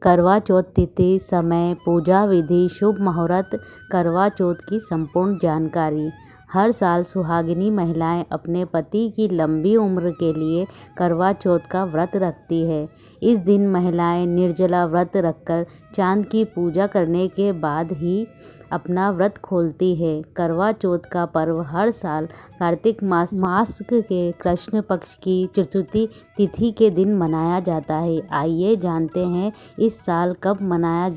करवा चौथ तिथि, समय, पूजा विधि, शुभ मुहूर्त। करवा चौथ की संपूर्ण जानकारी। हर साल सुहागिनी महिलाएं अपने पति की लंबी उम्र के लिए करवा चौथ का व्रत रखती है। इस दिन महिलाएं निर्जला व्रत रखकर चांद की पूजा करने के बाद ही अपना व्रत खोलती है। करवा चौथ का पर्व हर साल कार्तिक मास के कृष्ण पक्ष की चतुर्थी तिथि के दिन मनाया जाता है। आइए जानते हैं इस साल कब मनाया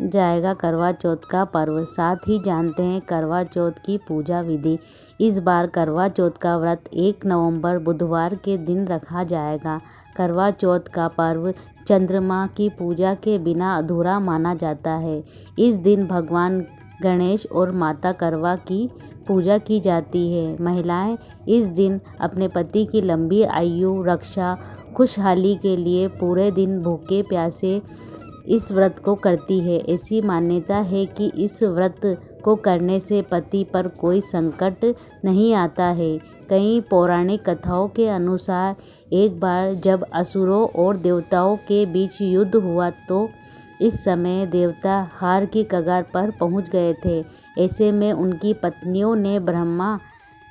जाएगा करवा चौथ का पर्व। साथ ही जानते हैं करवा चौथ की पूजा विधि। इस बार करवा चौथ का व्रत 1 नवंबर बुधवार के दिन रखा जाएगा। करवा चौथ का पर्व चंद्रमा की पूजा के बिना अधूरा माना जाता है। इस दिन भगवान गणेश और माता करवा की पूजा की जाती है। महिलाएं इस दिन अपने पति की लंबी आयु, रक्षा, खुशहाली के लिए पूरे दिन भूखे प्यासे इस व्रत को करती है। ऐसी मान्यता है कि इस व्रत को करने से पति पर कोई संकट नहीं आता है। कई पौराणिक कथाओं के अनुसार एक बार जब असुरों और देवताओं के बीच युद्ध हुआ तो इस समय देवता हार की कगार पर पहुंच गए थे। ऐसे में उनकी पत्नियों ने ब्रह्मा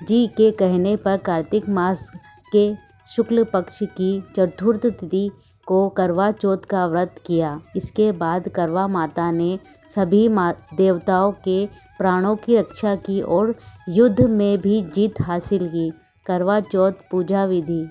जी के कहने पर कार्तिक मास के शुक्ल पक्ष की चतुर्थ तिथि को करवा चौथ का व्रत किया। इसके बाद करवा माता ने सभी देवताओं के प्राणों की रक्षा की और युद्ध में भी जीत हासिल की। करवा चौथ पूजा विधि।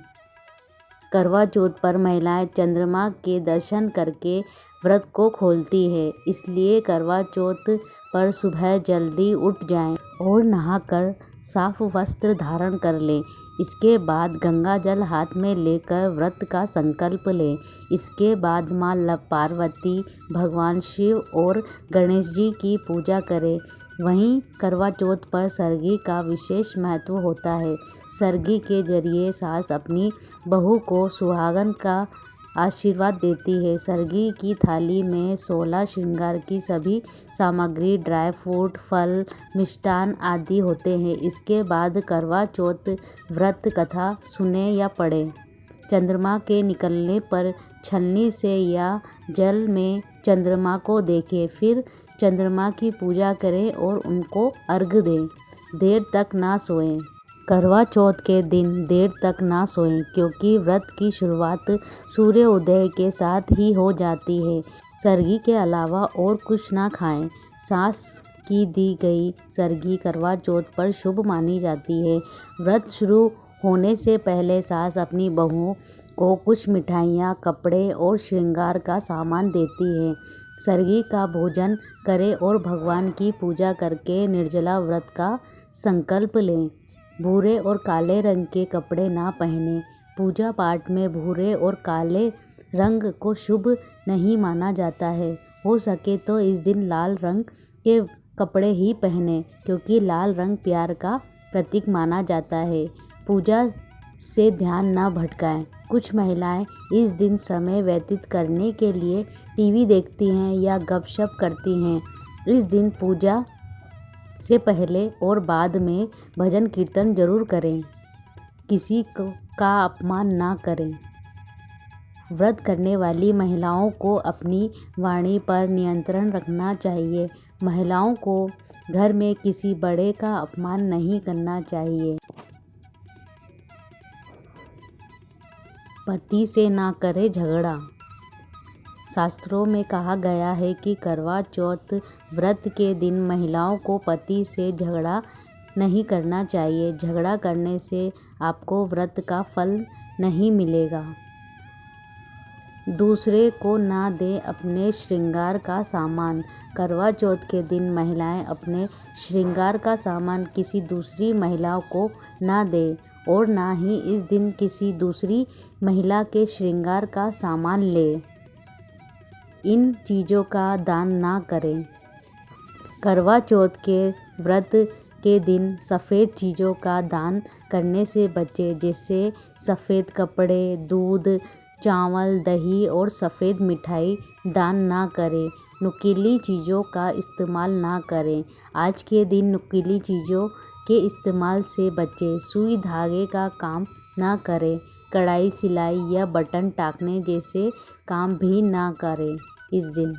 करवा चौथ पर महिलाएं चंद्रमा के दर्शन करके व्रत को खोलती है। इसलिए करवा चौथ पर सुबह जल्दी उठ जाएं और नहाकर साफ वस्त्र धारण कर लें। इसके बाद गंगा जल हाथ में लेकर व्रत का संकल्प लें। इसके बाद मां पार्वती, भगवान शिव और गणेश जी की पूजा करें। वहीं करवा चौथ पर सरगी का विशेष महत्व होता है। सरगी के जरिए सास अपनी बहू को सुहागन का आशीर्वाद देती है। सरगी की थाली में 16 श्रृंगार की सभी सामग्री, ड्राई फ्रूट, फल, मिष्टान आदि होते हैं। इसके बाद करवा चौथ व्रत कथा सुने या पढ़ें। चंद्रमा के निकलने पर छलनी से या जल में चंद्रमा को देखें, फिर चंद्रमा की पूजा करें और उनको अर्घ्य दें। देर तक ना सोएं। करवा चौथ के दिन देर तक ना सोएं क्योंकि व्रत की शुरुआत सूर्य उदय के साथ ही हो जाती है। सरगी के अलावा और कुछ ना खाएं। सास की दी गई सरगी करवा चौथ पर शुभ मानी जाती है। व्रत शुरू होने से पहले सास अपनी बहू को कुछ मिठाइयाँ, कपड़े और श्रृंगार का सामान देती है। सरगी का भोजन करें और भगवान की पूजा करके निर्जला व्रत का संकल्प लें। भूरे और काले रंग के कपड़े ना पहनें। पूजा पाठ में भूरे और काले रंग को शुभ नहीं माना जाता है। हो सके तो इस दिन लाल रंग के कपड़े ही पहनें क्योंकि लाल रंग प्यार का प्रतीक माना जाता है। पूजा से ध्यान न भटकाएं। कुछ महिलाएं इस दिन समय व्यतीत करने के लिए टीवी देखती हैं या गपशप करती हैं। इस दिन पूजा से पहले और बाद में भजन कीर्तन जरूर करें। किसी का अपमान ना करें। व्रत करने वाली महिलाओं को अपनी वाणी पर नियंत्रण रखना चाहिए। महिलाओं को घर में किसी बड़े का अपमान नहीं करना चाहिए। पति से ना करे झगड़ा। शास्त्रों में कहा गया है कि करवा चौथ व्रत के दिन महिलाओं को पति से झगड़ा नहीं करना चाहिए। झगड़ा करने से आपको व्रत का फल नहीं मिलेगा। दूसरे को ना दे अपने श्रृंगार का सामान। करवा चौथ के दिन महिलाएं अपने श्रृंगार का सामान किसी दूसरी महिला को ना दे और ना ही इस दिन किसी दूसरी महिला के श्रृंगार का सामान ले। इन चीज़ों का दान ना करें। करवा चौथ के व्रत के दिन सफ़ेद चीज़ों का दान करने से बचें, जैसे सफ़ेद कपड़े, दूध, चावल, दही और सफ़ेद मिठाई दान ना करें। नुकीली चीज़ों का इस्तेमाल ना करें। आज के दिन नुकीली चीज़ों के इस्तेमाल से बचें। सुई धागे का काम ना करें। कढ़ाई, सिलाई या बटन टाँकने जैसे काम भी ना करें। इस दिन।